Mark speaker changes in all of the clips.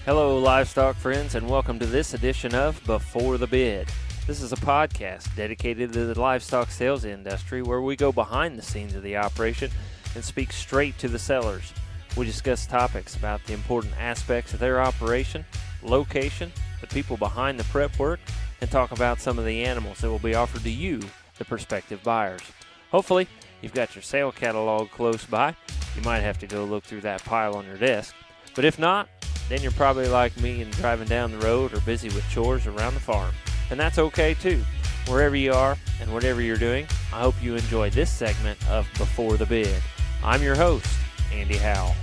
Speaker 1: Hello, livestock friends, and welcome to this edition of Before the Bid. This is a podcast dedicated to the livestock sales industry where we go behind the scenes of the operation and speak straight to the sellers. We discuss topics about the important aspects of their operation, location, the people behind the prep work, and talk about some of the animals that will be offered to you, the prospective buyers. Hopefully, you've got your sale catalog close by. You might have to go look through that pile on your desk. But if not, then you're probably like me and driving down the road or busy with chores around the farm. And that's okay too. Wherever you are and whatever you're doing, I hope you enjoy this segment of Before the Bid. I'm your host, Andy Howell.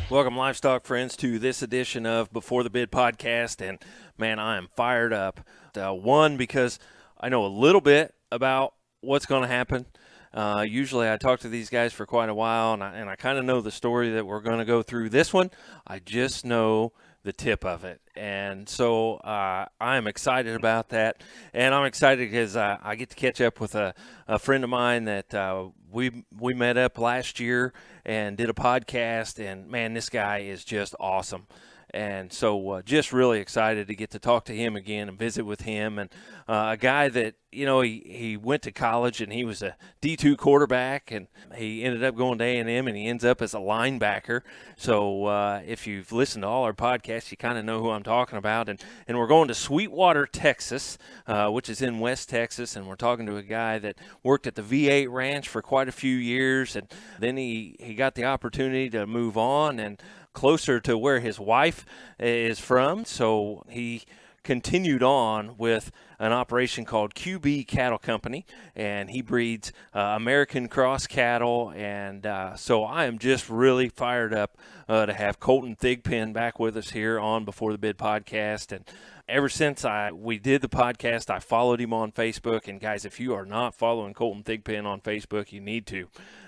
Speaker 1: Welcome, livestock friends, to this edition of Before the Bid podcast. And man, I am fired up. One, because I know a little bit about what's going to happen. Usually I talk to these guys for quite a while, and I kind of know the story that we're going to go through. This one, I just know the tip of it. And so I'm excited about that. And I'm excited because I get to catch up with a friend of mine that we met up last year and did a podcast. And, man, this guy is just awesome. And so just really excited to get to talk to him again and visit with him. And a guy that, you know, he went to college and he was a D2 quarterback, and he ended up going to A&M, and he ends up as a linebacker. So if you've listened to all our podcasts, you kind of know who I'm talking about. And we're going to Sweetwater, Texas, which is in West Texas, and we're talking to a guy that worked at the V8 ranch for quite a few years, and then he got the opportunity to move on and closer to where his wife is from. So he continued on with an operation called QB Cattle Company, and he breeds American cross cattle. And so I am just really fired up to have Kolten Thigpen back with us here on Before the Bid podcast. And ever since we did the podcast, I followed him on Facebook. And guys, if you are not following Kolten Thigpen on Facebook, you need to.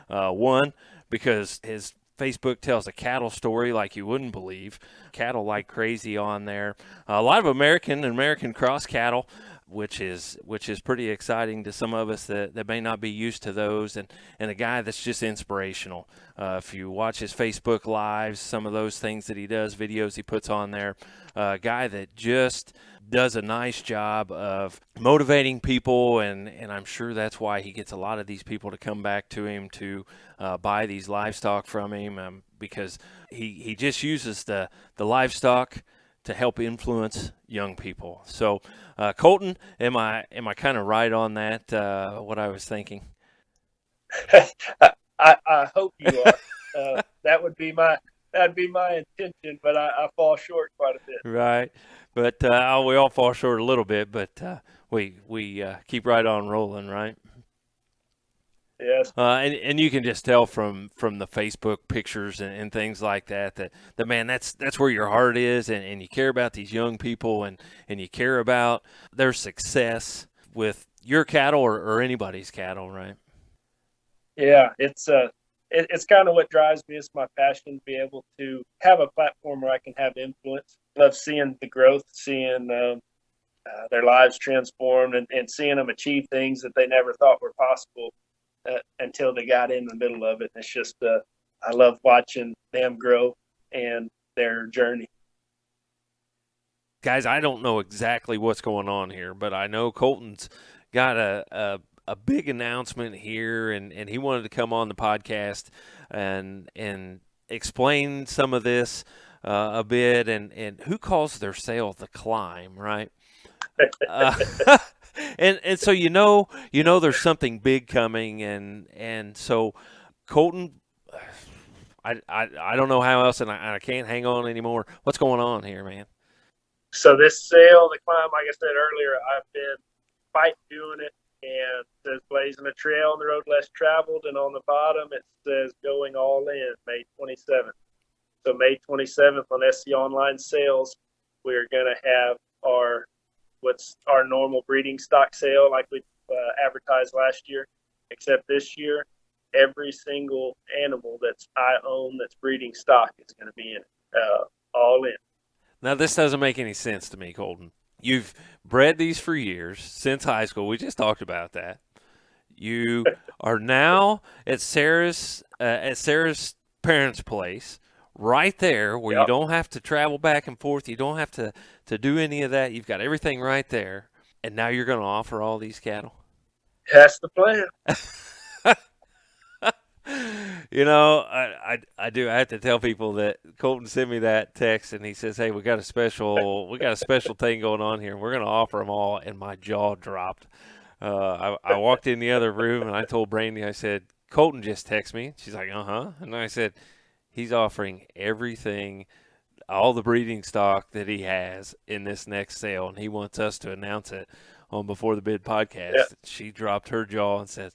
Speaker 1: One, because his Facebook tells a cattle story like you wouldn't believe. Cattle like crazy on there. A lot of American cross cattle, which is pretty exciting to some of us that may not be used to those. And a guy that's just inspirational. If you watch his Facebook lives, some of those things that he does, videos he puts on there, a guy that just does a nice job of motivating people, and I'm sure that's why he gets a lot of these people to come back to him to buy these livestock from him, because he just uses the livestock to help influence young people. So, Kolten, am I kind of right on that? What I was thinking?
Speaker 2: I hope you are. That would be my intention, but I fall short quite a bit.
Speaker 1: Right, but we all fall short a little bit, but we keep right on rolling, right?
Speaker 2: Yes.
Speaker 1: And you can just tell from the Facebook pictures and things like that man, that's where your heart is, and you care about these young people, and you care about their success with your cattle or anybody's cattle, right?
Speaker 2: Yeah, it's kind of what drives me. It's my passion to be able to have a platform where I can have influence. Love seeing the growth, seeing their lives transformed, and seeing them achieve things that they never thought were possible until they got in the middle of it. It's just I love watching them grow and their journey.
Speaker 1: Guys, I don't know exactly what's going on here, but I know Kolten's got a big announcement here, and he wanted to come on the podcast and explain some of this a bit, and who calls their sale the climb, right? And so you know there's something big coming, and so Kolten, I don't know how else, and I can't hang on anymore. What's going on here, man?
Speaker 2: So this sale, the climb, like I said earlier, I've been fighting doing it, and it says blazing a trail on the road less traveled, and on the bottom it says going all in, May 27th. So May 27th on SC Online Sales, we're going to have what's our normal breeding stock sale like we advertised last year, except this year every single animal I own that's breeding stock is going to be in it, all in.
Speaker 1: Now, this doesn't make any sense to me, Kolten. You've bred these for years, since high school. We just talked about that. You are now at Sarah's at Sarah's parents' place, right there, where you
Speaker 2: Yep.
Speaker 1: don't have to travel back and forth. You don't have to do any of that. You've got everything right there, and now you're going to offer all these cattle.
Speaker 2: That's the plan.
Speaker 1: I do. I have to tell people that Colton sent me that text, and he says, "Hey, we got a special thing going on here. We're going to offer them all," and my jaw dropped. I walked in the other room, and I told Brandy, I said, "Colton just texted me." She's like, "Uh huh," and I said, "He's offering everything, all the breeding stock that he has in this next sale, and he wants us to announce it on Before the Bid
Speaker 2: Yeah.
Speaker 1: podcast." She dropped her jaw and said,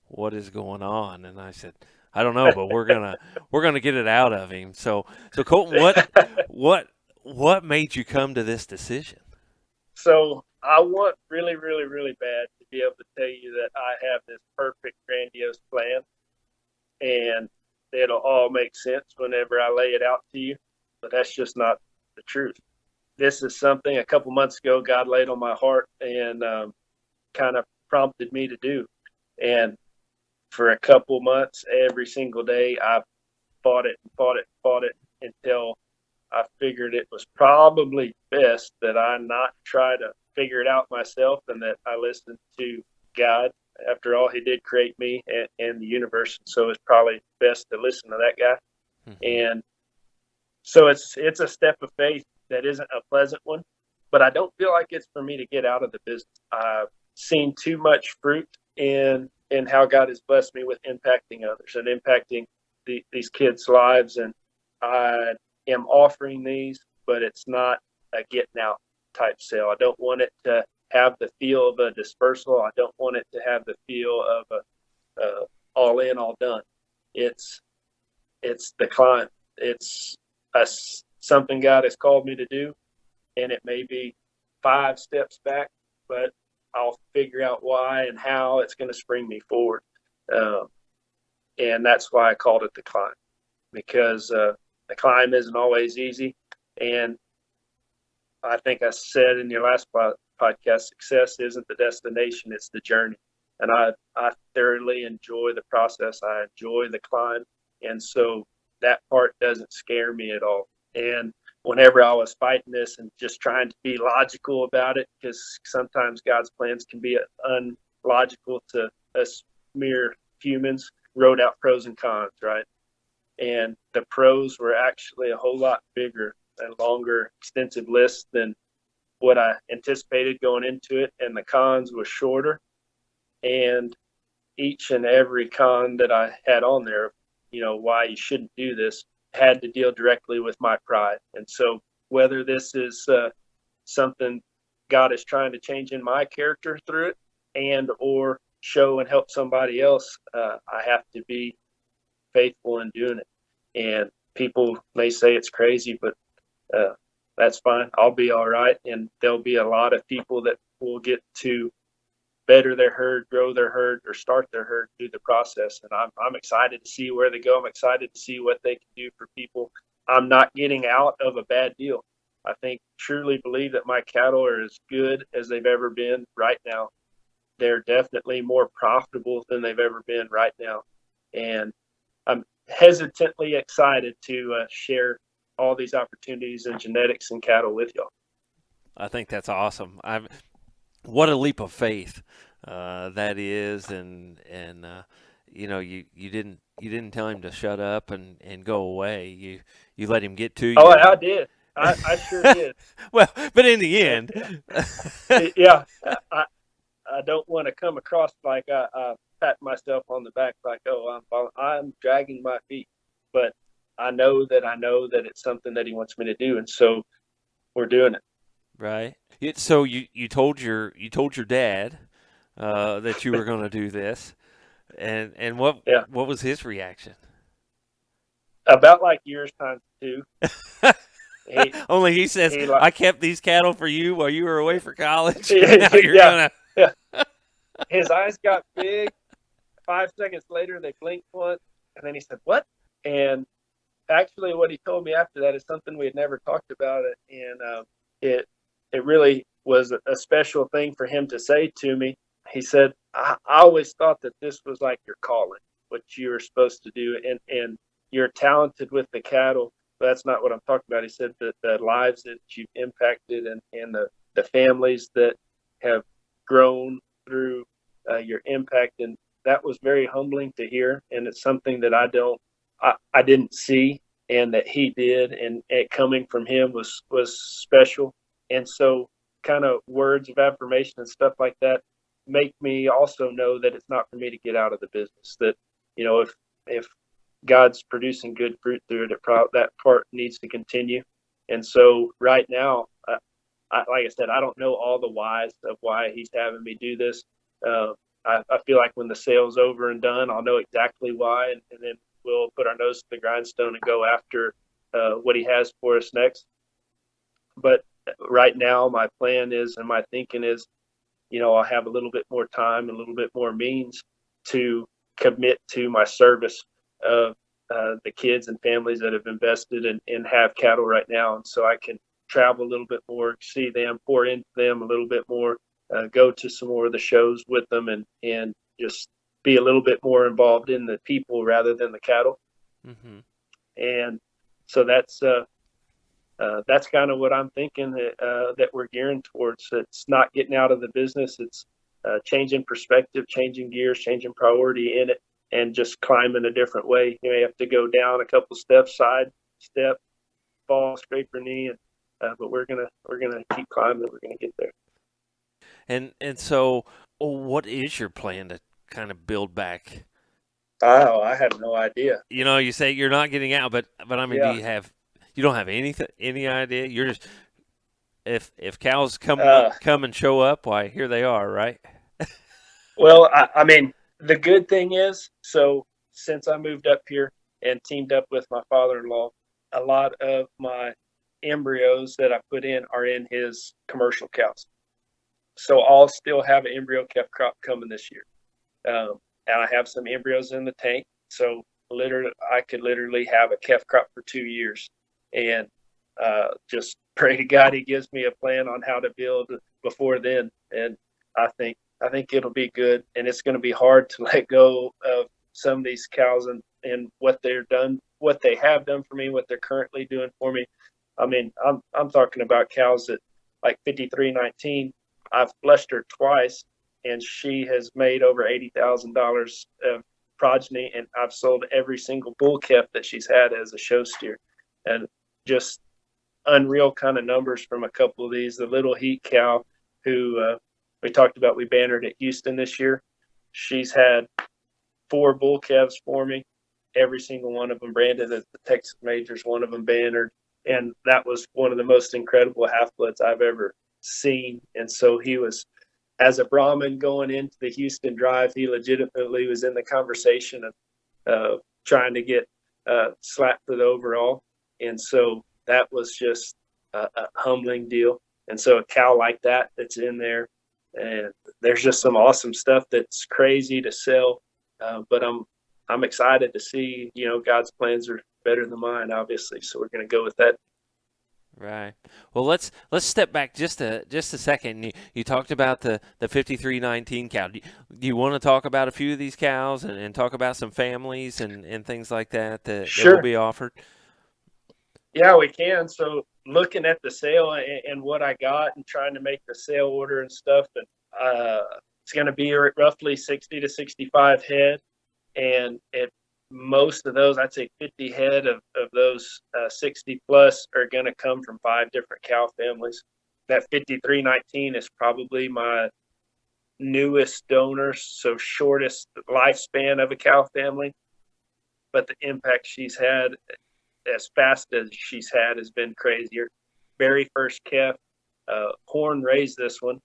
Speaker 1: "What is going on?" And I said, "I don't know, but we're gonna get it out of him." So Colton, what made you come to this decision?
Speaker 2: So I want really, really, really bad to be able to tell you that I have this perfect, grandiose plan, and it'll all make sense whenever I lay it out to you. But that's just not the truth. This is something a couple months ago God laid on my heart and kind of prompted me to do. And for a couple months, every single day, I fought it and fought it and fought it until I figured it was probably best that I not try to figure it out myself and that I listen to God. After all, He did create me and the universe, so it's probably best to listen to that guy.
Speaker 1: Mm-hmm.
Speaker 2: And so it's a step of faith that isn't a pleasant one, but I don't feel like it's for me to get out of the business. I've seen too much fruit in how God has blessed me with impacting others and impacting these kids' lives, and I am offering these, but it's not a getting out type sale. I don't want it to have the feel of a dispersal. I don't want it to have the feel of a all in, all done. It's the climb. It's something God has called me to do, and it may be 5 steps back, but I'll figure out why and how it's going to spring me forward. And that's why I called it the climb, because the climb isn't always easy. And I think I said in your last podcast, success isn't the destination, it's the journey. And I thoroughly enjoy the process. I enjoy the climb. And so that part doesn't scare me at all. And whenever I was fighting this and just trying to be logical about it, because sometimes God's plans can be unlogical to us mere humans, wrote out pros and cons, right? And the pros were actually a whole lot bigger and longer, extensive list than what I anticipated going into it. And the cons was shorter. And each and every con that I had on there, why you shouldn't do this, had to deal directly with my pride. And so whether this is something God is trying to change in my character through it and or show and help somebody else, I have to be faithful in doing it. And people may say it's crazy, but that's fine. I'll be all right. And there'll be a lot of people that will get to better their herd, grow their herd, or start their herd through the process. And I'm excited to see where they go. I'm excited to see what they can do for people. I'm not getting out of a bad deal. I truly believe that my cattle are as good as they've ever been right now. They're definitely more profitable than they've ever been right now. And I'm hesitantly excited to share all these opportunities in genetics and cattle with y'all.
Speaker 1: I think that's awesome. What a leap of faith that is, and you didn't tell him to shut up and go away. You let him get to you.
Speaker 2: Oh, I did. I sure did.
Speaker 1: Well, but in the end,
Speaker 2: yeah, I don't want to come across like I pat myself on the back like, oh, I'm dragging my feet, but I know that it's something that He wants me to do, and so we're doing it.
Speaker 1: right. So you told your dad that you were going to do this, and what
Speaker 2: Yeah,
Speaker 1: was his reaction?
Speaker 2: about like years times 2. He,
Speaker 1: Only he says,
Speaker 2: he
Speaker 1: "I kept these cattle for you while you were away for college."
Speaker 2: yeah,
Speaker 1: Now you're gonna.
Speaker 2: yeah. His eyes got big. 5 seconds later, they blinked once, and then he said, "What?" And actually, what he told me after that is something we had never talked about, and it really was a special thing for him to say to me. He said, I always thought that this was like your calling, what you're supposed to do, and you're talented with the cattle. But that's not what I'm talking about. He said that the lives that you've impacted and the families that have grown through your impact, and that was very humbling to hear. And it's something that I didn't see, and that he did, and it coming from him was special. And so, kind of words of affirmation and stuff like that make me also know that it's not for me to get out of the business. That if God's producing good fruit through it, that part needs to continue. And so, right now, like I said, I don't know all the whys of why he's having me do this. I feel like when the sale's over and done, I'll know exactly why, and then we'll put our nose to the grindstone and go after what he has for us next. But right now, my plan is, and my thinking is, I'll have a little bit more time and a little bit more means to commit to my service of the kids and families that have invested and have cattle right now. And so I can travel a little bit more, see them, pour into them a little bit more, go to some more of the shows with them, and just be a little bit more involved in the people rather than the cattle.
Speaker 1: Mm-hmm.
Speaker 2: And so that's kind of what I'm thinking that we're gearing towards. It's not getting out of the business. It's changing perspective, changing gears, changing priority in it, and just climbing a different way. You may have to go down a couple steps, side step, fall, scrape your knee, but we're gonna keep climbing. We're gonna get there.
Speaker 1: And so, what is your plan to kind of build back?
Speaker 2: Oh, I have no idea.
Speaker 1: You say you're not getting out, but I mean,
Speaker 2: Yeah.
Speaker 1: you don't have any idea? You're just if cows
Speaker 2: Uh,
Speaker 1: come and show up, why here they are, right?
Speaker 2: well, I mean, the good thing is, so since I moved up here and teamed up with my father-in-law, a lot of my embryos that I put in are in his commercial cows. So I'll still have an embryo calf crop coming this year. And I have some embryos in the tank. So I could literally have a calf crop for 2 years, and just pray to God he gives me a plan on how to build before then. And I think it'll be good, and it's going to be hard to let go of some of these cows and what they have done for me, what they're currently doing for me. I mean, I'm talking about cows that, like 5319. I've flushed her twice, and she has made over $80,000 of progeny, and I've sold every single bull calf that she's had as a show steer. And just unreal kind of numbers from a couple of these. The little heat cow who we talked about, we bannered at Houston this year. She's had 4 bull calves for me, every single one of them branded at the Texas Majors, one of them bannered. And that was one of the most incredible half-bloods I've ever seen. And so he was, as a Brahmin going into the Houston drive, he legitimately was in the conversation of trying to get slapped for the overall. And so that was just a humbling deal. And so a cow like that's in there, and there's just some awesome stuff that's crazy to sell. But I'm excited to see, God's plans are better than mine, obviously. So we're going to go with that.
Speaker 1: Right. Well, let's step back just a second. You talked about the 5319 cow. Do you want to talk about a few of these cows and talk about some families and things like that will
Speaker 2: Sure.
Speaker 1: be offered?
Speaker 2: Yeah, we can. So looking at the sale and what I got and trying to make the sale order and stuff, and it's going to be roughly 60 to 65 head, and most of those, I'd say 50 head of those 60 plus are going to come from 5 different cow families. That 5319 is probably my newest donor, so shortest lifespan of a cow family, but the impact she's had as fast as she's had has been crazier. Very first calf, Horn raised this one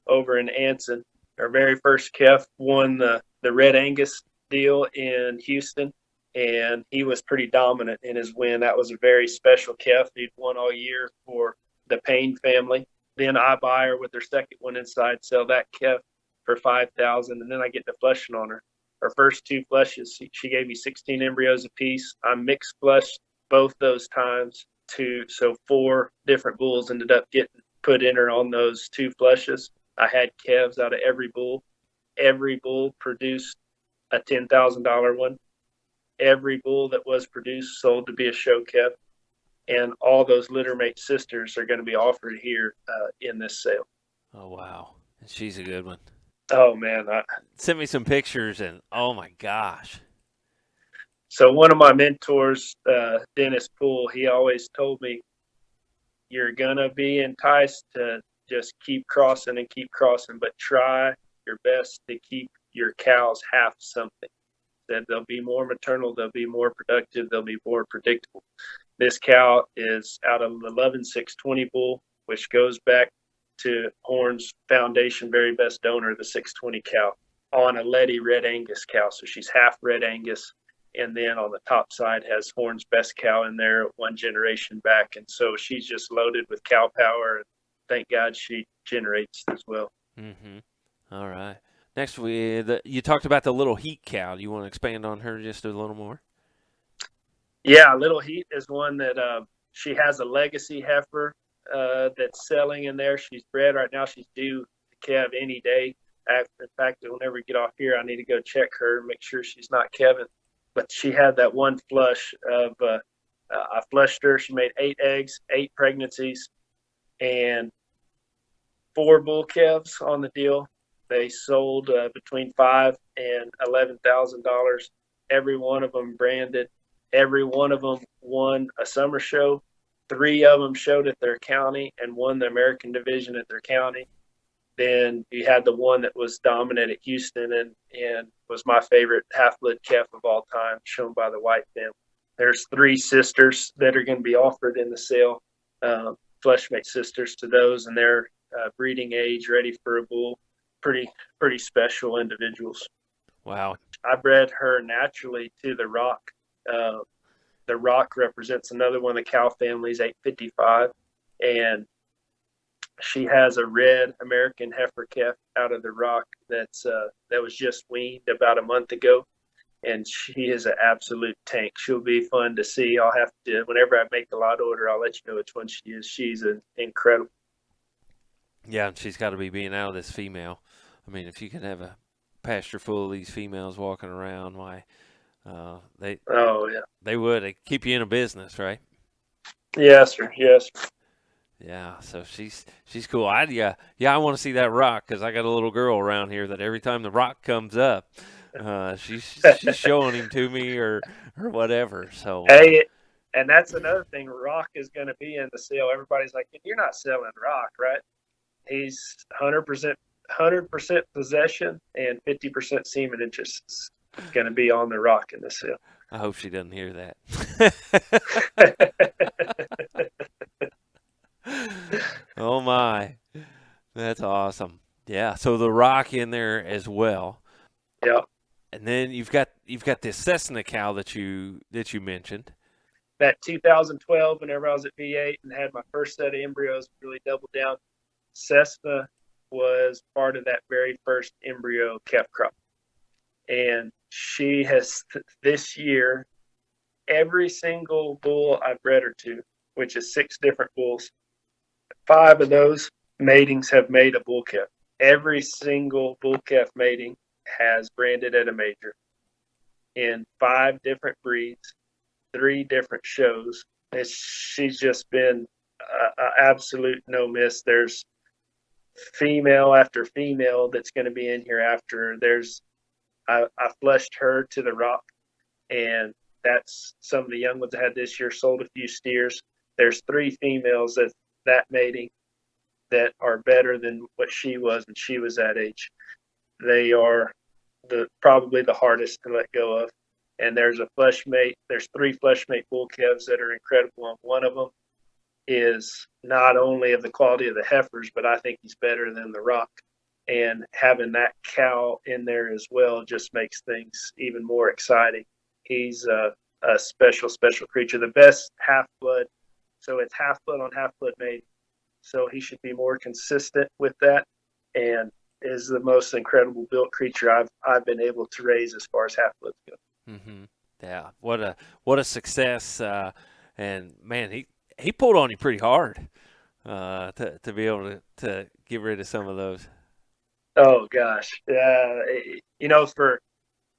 Speaker 2: over in Anson. Our very first calf won the Red Angus deal in Houston, and he was pretty dominant in his win. That was a very special calf. He'd won all year for the Payne family. Then I buy her with her second one inside, sell that calf for $5,000, and then I get the flushing on her. Her first 2 flushes, she gave me 16 embryos apiece. I mixed flushed both those times, so 4 different bulls ended up getting put in her on those 2 flushes. I had calves out of every bull. Every bull produced a $10,000 one. Every bull that was produced sold to be a show calf, and all those littermate sisters are going to be offered here in this sale.
Speaker 1: Oh, wow. She's a good one.
Speaker 2: Oh, man.
Speaker 1: Send me some pictures, and oh, my gosh.
Speaker 2: So one of my mentors, Dennis Poole, he always told me, you're going to be enticed to just keep crossing and keep crossing, but try your best to keep your cows half something. That they'll be more maternal, they'll be more productive, they'll be more predictable. This cow is out of the 11-620 bull, which goes back to Horn's foundation very best donor, the 620 cow, on a Letty Red Angus cow. So she's half Red Angus, and then on the top side has Horn's best cow in there, one generation back. And so she's just loaded with cow power, and thank God she generates as well.
Speaker 1: Mm-hmm. All right. Next, you talked about the Little Heat cow. Do you want to expand on her just a little more?
Speaker 2: Yeah, Little Heat is one that she has a legacy heifer that's selling in there. She's bred right now. She's due to calve any day. In fact, whenever we get off here, I need to go check her and make sure she's not calving. But she had that one flush of I flushed her. She made 8 eggs, 8 pregnancies, and 4 bull calves on the deal. They sold between $5,000 and $11,000. Every one of them branded. Every one of them won a summer show. 3 of them showed at their county and won the American division at their county. Then you had the one that was dominant at Houston and was my favorite half-blood calf of all time, shown by the White family. There's 3 sisters that are going to be offered in the sale, fleshmate sisters to those, and they're breeding age, ready for a bull. Pretty special individuals.
Speaker 1: Wow.
Speaker 2: I bred her naturally to the Rock. The Rock represents another one of the cow families, 855, and she has a red American heifer calf out of the Rock that was just weaned about a month ago, and she is an absolute tank. She'll be fun to see. I'll have to, whenever I make the lot order, I'll let you know which one she is. She's incredible.
Speaker 1: Yeah, and she's got to be being out of this female. I mean, if you can have a pasture full of these females walking around, why they would. They keep you in a business, right?
Speaker 2: Yes, sir. Yes.
Speaker 1: Yeah, so she's cool. I want to see that Rock because I got a little girl around here that every time the Rock comes up, she's showing him to me or whatever. So
Speaker 2: hey, and that's another thing. Rock is going to be in the sale. Everybody's like, "You're not selling Rock, right?" He's 100% possession and 50% semen interest is going to be on the Rock in the sale.
Speaker 1: I hope she doesn't hear that. Oh my, that's awesome. Yeah, so the Rock in there as well.
Speaker 2: Yeah.
Speaker 1: And then you've got this Cessna cow that you mentioned.
Speaker 2: That 2012, whenever I was at V8 and had my first set of embryos, really doubled down. Cessna was part of that very first embryo calf crop. And she has this year, every single bull I've bred her to, which is 6 different bulls, 5 of those matings have made a bull calf. Every single bull calf mating has branded at a major in 5 different breeds, 3 different shows. She's just been an absolute no miss. There's female after female that's going to be in here after. I flushed her to the Rock, and that's some of the young ones I had this year. Sold a few steers. There's 3 females that mating that are better than what she was when she was that age. They are probably the hardest to let go of. And there's a flesh mate. There's 3 flesh mate bull calves that are incredible. And one of them is not only of the quality of the heifers, but I think he's better than the Rock. And having that cow in there as well just makes things even more exciting. He's a special creature. The best half-blood. So it's half-blood on half-blood mating. So he should be more consistent with that, and is the most incredible built creature I've been able to raise as far as half-bloods go.
Speaker 1: Mm-hmm. Yeah, what a success! And man, he pulled on you pretty hard to be able to get rid of some of those.
Speaker 2: Oh gosh,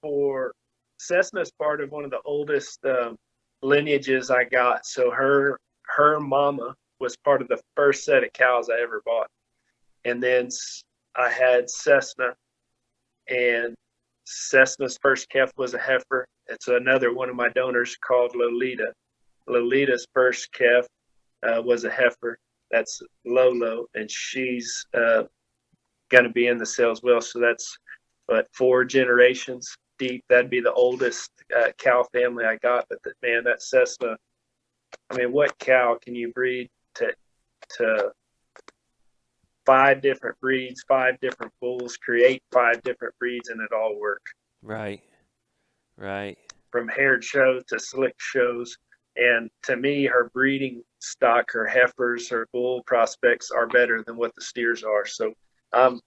Speaker 2: for Cessna's part of one of the oldest lineages I got. So her mama was part of the first set of cows I ever bought. And then I had Cessna, and Cessna's first calf was a heifer. It's another one of my donors called Lolita. Lolita's first calf was a heifer. That's Lolo, and she's going to be in the sale as well. So that's 4 generations deep. That'd be the oldest cow family I got. But man, that Cessna, I mean, what cow can you breed to 5 different breeds, 5 different bulls, create 5 different breeds, and it all work?
Speaker 1: Right.
Speaker 2: From haired shows to slick shows. And to me, her breeding stock, her heifers, her bull prospects are better than what the steers are. So I'm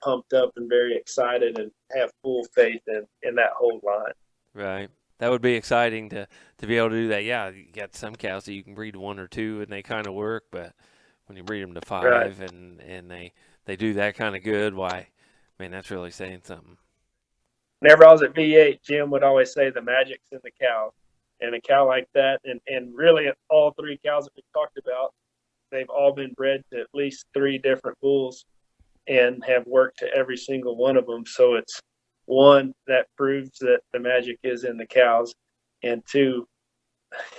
Speaker 2: pumped up and very excited and have full faith in that whole line.
Speaker 1: Right. That would be exciting to be able to do that. Yeah, you got some cows that you can breed 1 or 2 and they kind of work, but when you breed them to 5
Speaker 2: Right.
Speaker 1: and they do that kind of good, why, man, that's really saying something.
Speaker 2: Whenever I was at V8, Jim would always say the magic's in the cow. And a cow like that, and really all 3 cows that we talked about, they've all been bred to at least 3 different bulls and have worked to every single one of them. So it's, 1, that proves that the magic is in the cows, and 2,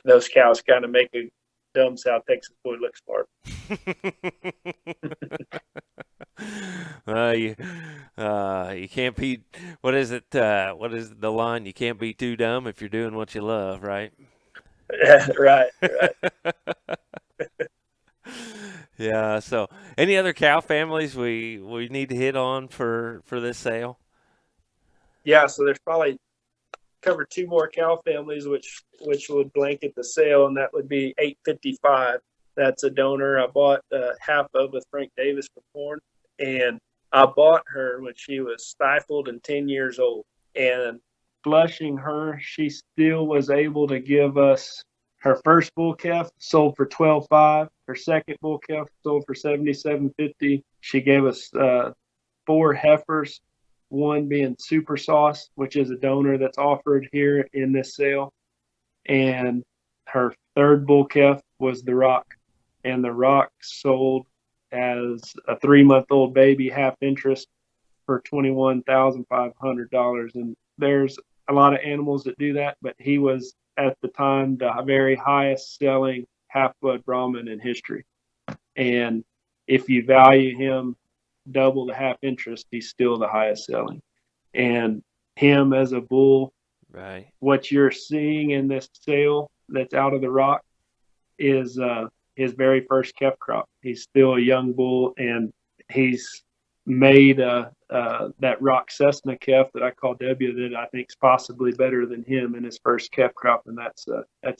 Speaker 2: those cows kind of make a dumb South Texas boy look smart.
Speaker 1: You can't be, what is it? What is the line? You can't be too dumb if you're doing what you love, right?
Speaker 2: Right.
Speaker 1: Yeah. So, any other cow families we need to hit on for this sale?
Speaker 2: Yeah. So there's probably cover 2 more cow families, which would blanket the sale, and that would be 855. That's a donor I bought half of with Frank Davis from Horn, and I bought her when she was stifled and 10 years old. And flushing her, she still was able to give us her first bull calf sold for $12,500. Her second bull calf sold for $77.50. She gave us 4 heifers, one being Super Sauce, which is a donor that's offered here in this sale. And her third bull calf was the Rock. And the Rock sold as a 3-month-old baby, half interest, for $21,500. And there's a lot of animals that do that, but he was at the time the very highest selling half-blood Brahmin in history. And if you value him double the half interest, he's still the highest selling. And him as a bull,
Speaker 1: right?
Speaker 2: What you're seeing in this sale that's out of the Rock is his very first calf crop. He's still a young bull, and he's made that Rock Cessna calf that I call W that I think is possibly better than him in his first calf crop, and that's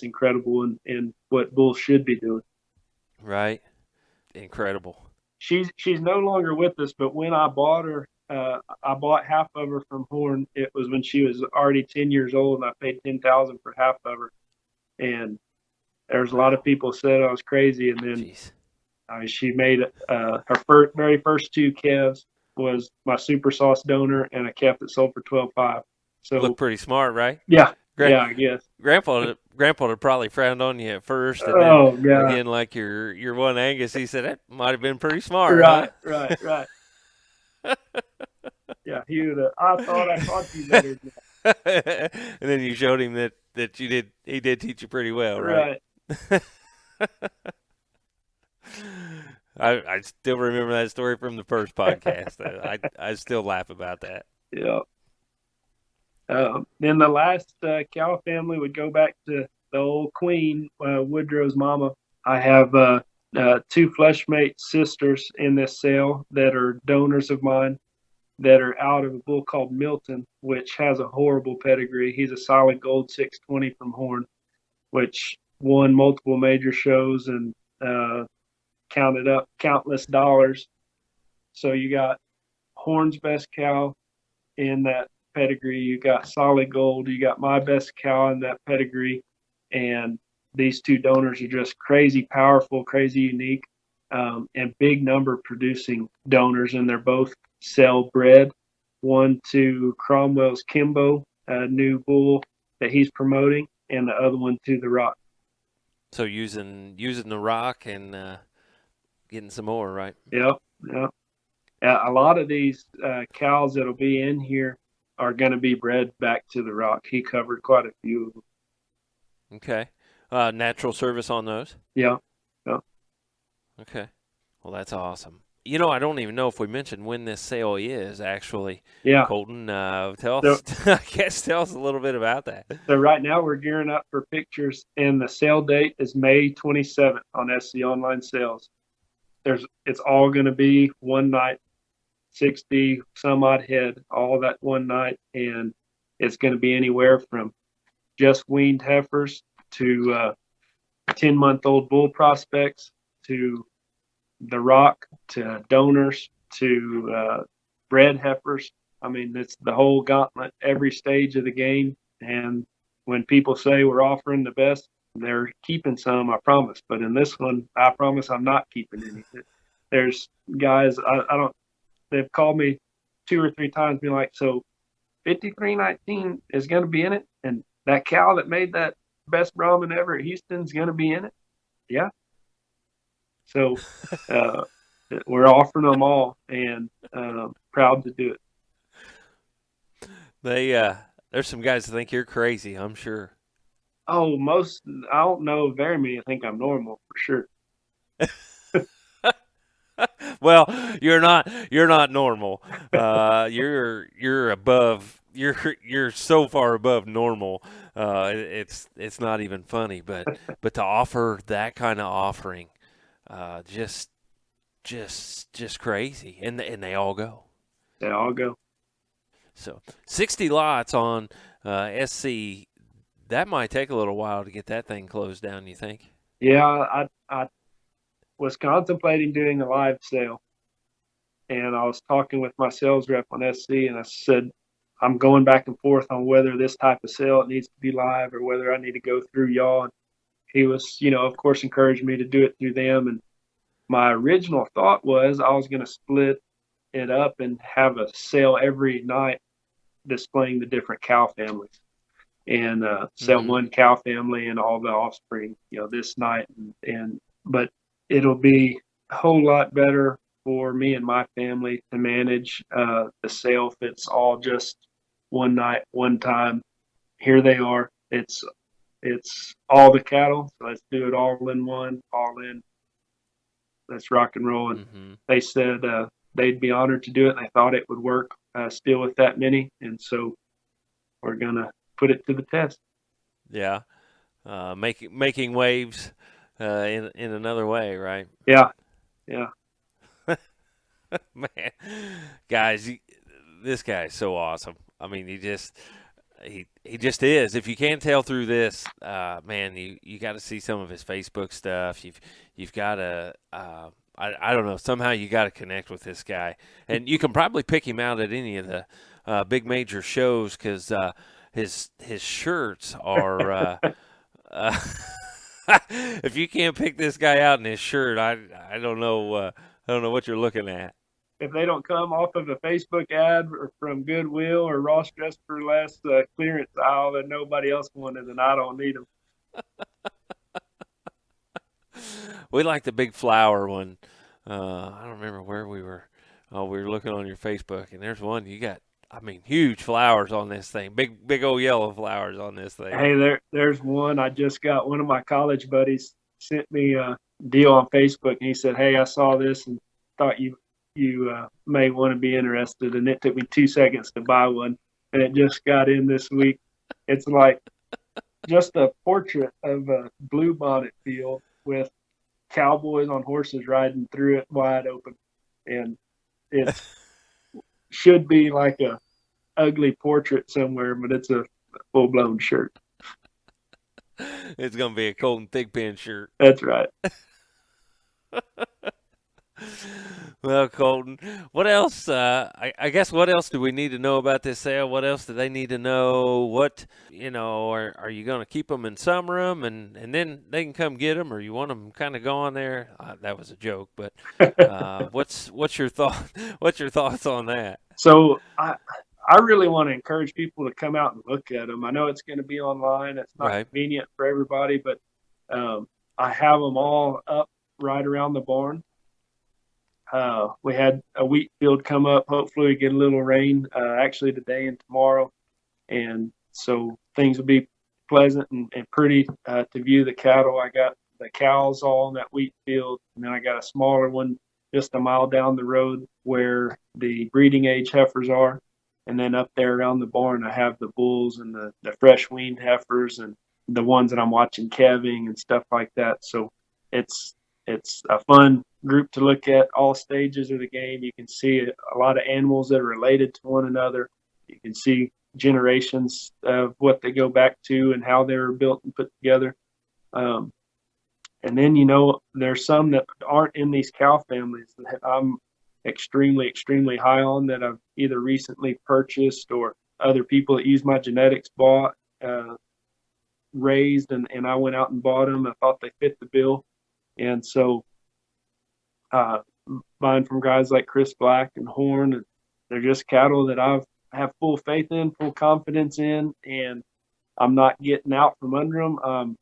Speaker 2: incredible and what bulls should be doing.
Speaker 1: Right, incredible.
Speaker 2: She's no longer with us, but when I bought her, I bought half of her from Horn. It was when she was already 10 years old, and I paid $10,000 for half of her. And there's a lot of people said I was crazy, and then she made her very first 2 calves was my Super Sauce donor and a calf that sold for $12,500. So
Speaker 1: look pretty smart, right?
Speaker 2: Yeah, I guess.
Speaker 1: Grandpa would probably frowned on you at first, and then again, like your one Angus, he said that might have been pretty smart,
Speaker 2: right,
Speaker 1: huh?
Speaker 2: Right. Yeah, he would. I thought I taught you better than
Speaker 1: that. And then you showed him that he did teach you pretty well, right? I still remember that story from the first podcast. I still laugh about that.
Speaker 2: Yeah. Then the last cow family would go back to the old queen, Woodrow's mama. I have 2 fleshmate sisters in this sale that are donors of mine that are out of a bull called Milton, which has a horrible pedigree. He's a solid gold 620 from Horn, which won multiple major shows and counted up countless dollars. So you got Horn's best cow in that pedigree, you got solid gold, you got my best cow in that pedigree, and these 2 donors are just crazy powerful, crazy unique, and big number producing donors, and they're both cell bred. one to Cromwell's Kimbo, a new bull that he's promoting, and the other one to the Rock.
Speaker 1: So using the rock and getting some more, right?
Speaker 2: Yep, yep. A lot of these cows that'll be in here are going to be bred back to the Rock. He covered quite a few of them.
Speaker 1: Okay. Natural service on those?
Speaker 2: Yeah, yeah,
Speaker 1: Okay. Well, that's awesome. I don't even know if we mentioned when this sale is actually.
Speaker 2: yeah.
Speaker 1: Colton, tell
Speaker 2: So,
Speaker 1: us, I guess tell us a little bit about that.
Speaker 2: so right now we're gearing up for pictures, and the sale date is May 27th on SC Online Sales. It's all going to be one night, 60 some odd head, all that one night, and it's going to be anywhere from just weaned heifers to 10-month-old bull prospects to the Rock to donors to bred heifers. I mean, it's the whole gauntlet, every stage of the game. And when people say we're offering the best, they're keeping some, I promise. But in this one, I promise I'm not keeping any. There's guys, I don't, they've called me 2 or 3 times, being like, so 5319 is going to be in it. And that cow that made that best Brahman ever at Houston's going to be in it. Yeah. So uh, we're offering them all, and proud to do it.
Speaker 1: There's some guys that think you're crazy, I'm sure.
Speaker 2: Oh, I don't know very many think I'm normal for sure.
Speaker 1: Well, you're not normal. You're above. You're so far above normal. It's not even funny. But to offer that kind of offering, just just crazy, and they all go.
Speaker 2: They all go.
Speaker 1: So 60 lots on SC. That might take a little while to get that thing closed down. You think?
Speaker 2: Yeah, I was contemplating doing a live sale, and I was talking with my sales rep on SC, and I said, I'm going back and forth on whether this type of sale it needs to be live or whether I need to go through y'all. And he was, of course, encouraged me to do it through them. And my original thought was I was going to split it up and have a sale every night displaying the different cow families and sell
Speaker 1: Mm-hmm.
Speaker 2: one cow family and all the offspring, this night. But it'll be a whole lot better for me and my family to manage the sale if it's all just one night, one time. Here they are. It's all the cattle. So let's do it all in one, all in. Let's rock and roll. And
Speaker 1: Mm-hmm.
Speaker 2: they said they'd be honored to do it. They thought it would work still with that many. And so we're going to put it to the test.
Speaker 1: Yeah. Making waves in another way, right?
Speaker 2: Yeah. Yeah.
Speaker 1: Man, guys, this guy is so awesome. I mean, he just is. If you can't tell through this, man, you got to see some of his Facebook stuff. You've got to. I don't know. Somehow you got to connect with this guy, and you can probably pick him out at any of the big major shows because his shirts are. Uh, if you can't pick this guy out in his shirt, I don't know. I don't know what you're looking at.
Speaker 2: If they don't come off of a Facebook ad or from Goodwill or Ross Dress for Less clearance aisle that nobody else wanted, then I don't need them.
Speaker 1: We like the big flower one. I don't remember where we were. Oh, we were looking on your Facebook, and there's one you got. I mean, huge flowers on this thing. Big old yellow flowers on this thing.
Speaker 2: Hey, there's one I just got. One of my college buddies sent me a deal on Facebook, and he said, "Hey, I saw this and thought you may want to be interested." And it took me 2 seconds to buy one, and it just got in this week. It's like just a portrait of a bluebonnet field with cowboys on horses riding through it wide open, and it should be like a ugly portrait somewhere, but it's a full blown shirt.
Speaker 1: It's gonna be a Kolten Thigpen shirt.
Speaker 2: That's right.
Speaker 1: Well, Colton, what else? I guess what else do we need to know about this sale? What else do they need to know? What, are you going to keep them and summer them, and then they can come get them, or you want them kind of gone there? That was a joke, but what's your thought? What's your thoughts on that?
Speaker 2: So I really want to encourage people to come out and look at them. I know it's going to be online. It's not
Speaker 1: Right.
Speaker 2: convenient for everybody, but I have them all up right around the barn. We had a wheat field come up. Hopefully, we get a little rain actually today and tomorrow, and so things will be pleasant and pretty to view the cattle. I got the cows all in that wheat field, and then I got a smaller one just a mile down the road where the breeding age heifers are. And then up there around the barn, I have the bulls and the fresh weaned heifers and the ones that I'm watching calving and stuff like that. So it's it's a fun group to look at all stages of the game. You can see a lot of animals that are related to one another. You can see generations of what they go back to and how they were built and put together. Um, and then, there's some that aren't in these cow families that I'm extremely, extremely high on that I've either recently purchased or other people that use my genetics bought, raised, and I went out and bought them. I thought they fit the bill. And so uh, buying from guys like Chris Black and Horn, and they're just cattle that have full faith in, full confidence in, and I'm not getting out from under them. I'm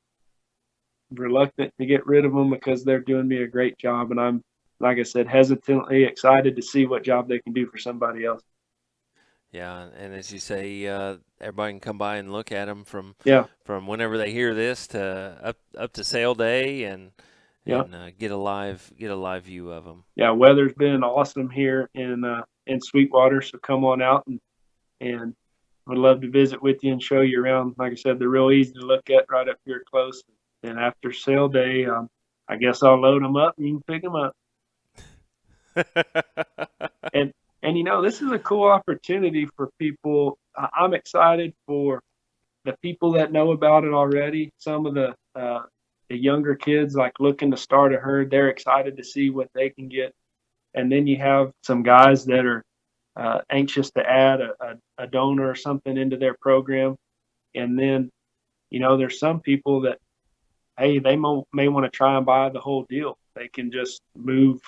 Speaker 2: reluctant to get rid of them because they're doing me a great job, and I'm, like I said, hesitantly excited to see what job they can do for somebody else.
Speaker 1: Yeah, and as you say, everybody can come by and look at them
Speaker 2: Yeah,
Speaker 1: from whenever they hear this to up to sale day, and
Speaker 2: yeah,
Speaker 1: get a live view of them.
Speaker 2: yeah. Weather's been awesome here in Sweetwater, so come on out and would love to visit with you and show you around. Like I said, they're real easy to look at right up here close. And after sale day, I guess I'll load them up and you can pick them up. And this is a cool opportunity for people. I'm excited for the people that know about it already. Some of the younger kids like looking to start a herd. They're excited to see what they can get. And then you have some guys that are anxious to add a donor or something into their program. And then, there's some people that, hey, they may want to try and buy the whole deal. They can just move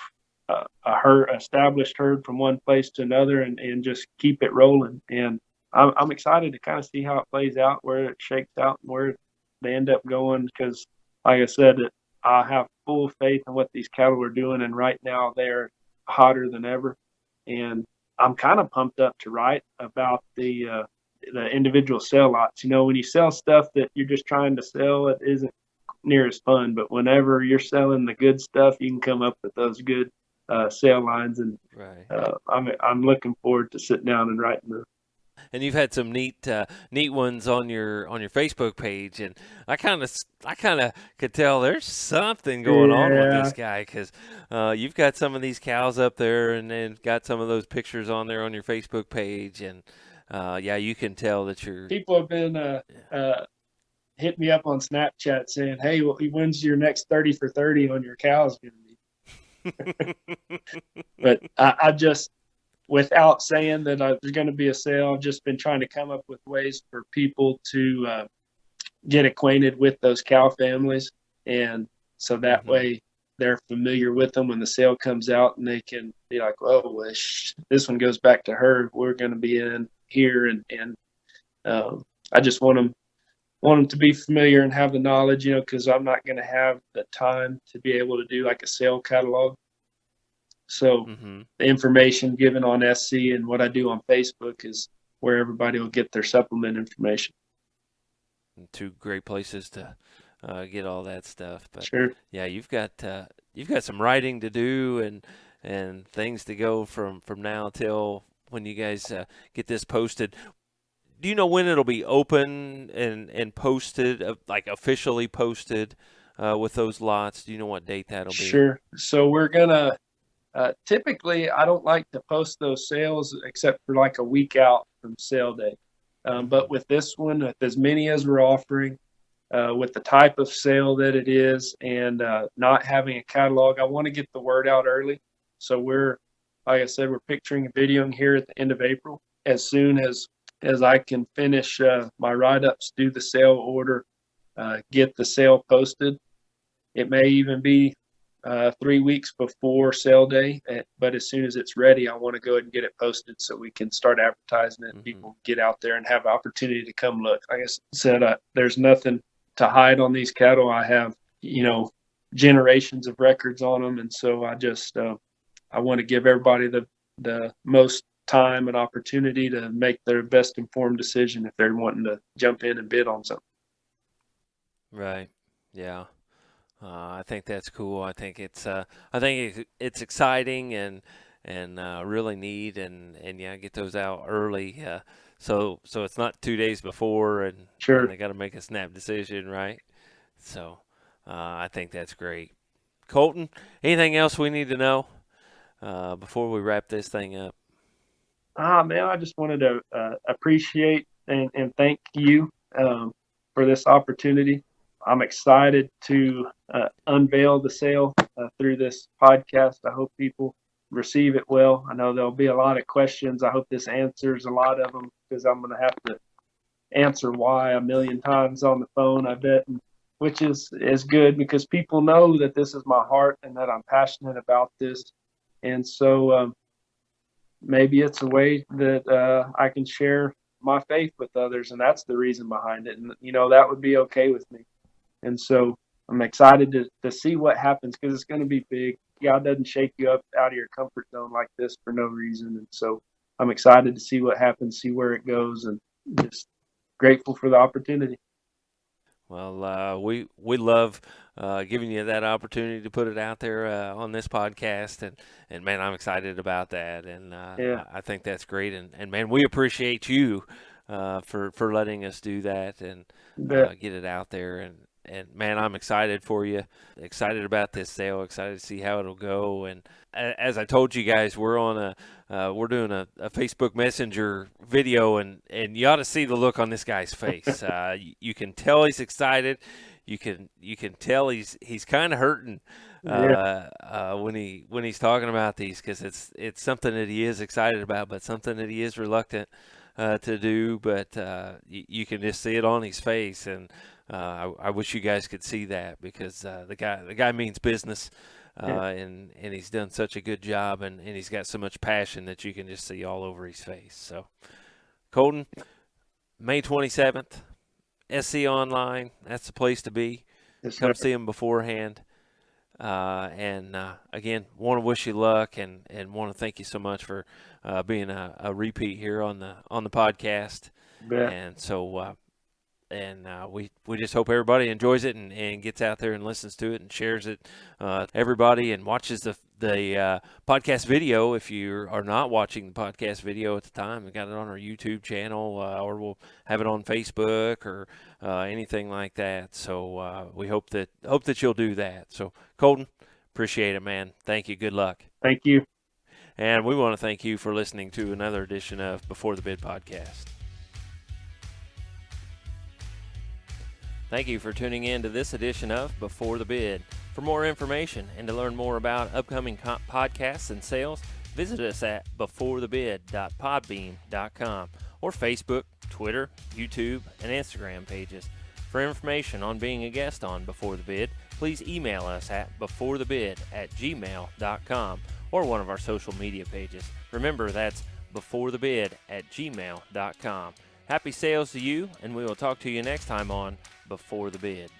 Speaker 2: established herd from one place to another and just keep it rolling. And I'm excited to kind of see how it plays out, where it shakes out, and where they end up going. Because, like I said, I have full faith in what these cattle are doing, and right now they're hotter than ever. And I'm kind of pumped up to write about the individual sell lots. When you sell stuff that you're just trying to sell, it isn't near as fun. But whenever you're selling the good stuff, you can come up with those good sale lines, and
Speaker 1: Right.
Speaker 2: I'm looking forward to sitting down and writing them.
Speaker 1: And you've had some neat ones on your Facebook page, and I kind of could tell there's something going on with
Speaker 2: Yeah,
Speaker 1: this guy because you've got some of these cows up there, and then got some of those pictures on there on your Facebook page, and yeah, you can tell that you're.
Speaker 2: people have been hitting me up on Snapchat saying, "Hey, when's your next 30 for 30 on your cows going to be?" But I just, without saying that there's going to be a sale, I've just been trying to come up with ways for people to get acquainted with those cow families, and so that
Speaker 1: Hmm.
Speaker 2: way they're familiar with them when the sale comes out, and they can be like, "Oh, well, this one goes back to her. We're going to be in here," and I just want them to be familiar and have the knowledge, because I'm not going to have the time to be able to do like a sale catalog. So
Speaker 1: Hmm.
Speaker 2: the information given on SC and what I do on Facebook is where everybody will get their supplement information.
Speaker 1: Two great places to get all that stuff, but
Speaker 2: Sure.
Speaker 1: yeah, you've got some writing to do and things to go from now till when you guys get this posted. Do you know when it'll be open and posted, like officially posted, with those lots? Do you know what date that'll be?
Speaker 2: Sure. So we're gonna typically, I don't like to post those sales except for like a week out from sale day. But
Speaker 1: Hmm.
Speaker 2: with this one, with as many as we're offering, with the type of sale that it is, and not having a catalog, I want to get the word out early. So like I said, we're picturing and videoing here at the end of April. As soon as I can finish my write-ups, do the sale order, get the sale posted. It may even be 3 weeks before sale day, but as soon as it's ready, I want to go ahead and get it posted so we can start advertising it. People get out there and have the opportunity to come look. Like I said, there's nothing to hide on these cattle. I have, generations of records on them, and so I want to give everybody the most time and opportunity to make their best informed decision if they're wanting to jump in and bid on something.
Speaker 1: Right. Yeah. I think that's cool. I think it's exciting and really neat and yeah, get those out early. So it's not 2 days before and
Speaker 2: Sure.
Speaker 1: they got to make a snap decision, right? So I think that's great. Kolten, anything else we need to know before we wrap this thing up?
Speaker 2: Man, I just wanted to appreciate and thank you for this opportunity. I'm excited to unveil the sale through this podcast. I hope people receive it well. I know there'll be a lot of questions. I hope this answers a lot of them because I'm going to have to answer why a million times on the phone, I bet, which is good because people know that this is my heart and that I'm passionate about this. And so maybe it's a way that I can share my faith with others, and that's the reason behind it. And, that would be okay with me. And so I'm excited to see what happens because it's going to be big. God doesn't shake you up out of your comfort zone like this for no reason. And so I'm excited to see what happens, see where it goes, and just grateful for the opportunity.
Speaker 1: Well, we love giving you that opportunity to put it out there on this podcast, and man, I'm excited about that, and
Speaker 2: Yeah.
Speaker 1: I think that's great, and man, we appreciate you for letting us do that and get it out there, and man, I'm excited for you, excited about this sale, excited to see how it'll go, and as I told you guys, we're doing a Facebook Messenger video, and you ought to see the look on this guy's face. You can tell he's excited. You can tell he's kind of hurting when he's talking about these because it's something that he is excited about, but something that he is reluctant to do. But you can just see it on his face, and I wish you guys could see that because the guy means business. And he's done such a good job, and he's got so much passion that you can just see all over his face. So, Kolten, May 27th, SC Online, that's the place to be.
Speaker 2: Yes,
Speaker 1: Come
Speaker 2: sir.
Speaker 1: see him beforehand. And again, want to wish you luck and want to thank you so much for being a repeat here on the podcast.
Speaker 2: Yeah.
Speaker 1: And so we just hope everybody enjoys it and gets out there and listens to it and shares it everybody and watches the podcast video. If you are not watching the podcast video at the time, we got it on our YouTube channel or we'll have it on Facebook or anything like that. So we hope that you'll do that. So Kolten, appreciate it, man. Thank you. Good luck.
Speaker 2: Thank you.
Speaker 1: And we want to thank you for listening to another edition of Before the Bid podcast. Thank you for tuning in to this edition of Before the Bid. For more information and to learn more about upcoming podcasts and sales, visit us at beforethebid.podbean.com or Facebook, Twitter, YouTube, and Instagram pages. For information on being a guest on Before the Bid, please email us at beforethebid@gmail.com or one of our social media pages. Remember, that's beforethebid@gmail.com. Happy sales to you, and we will talk to you next time on Before the Bid.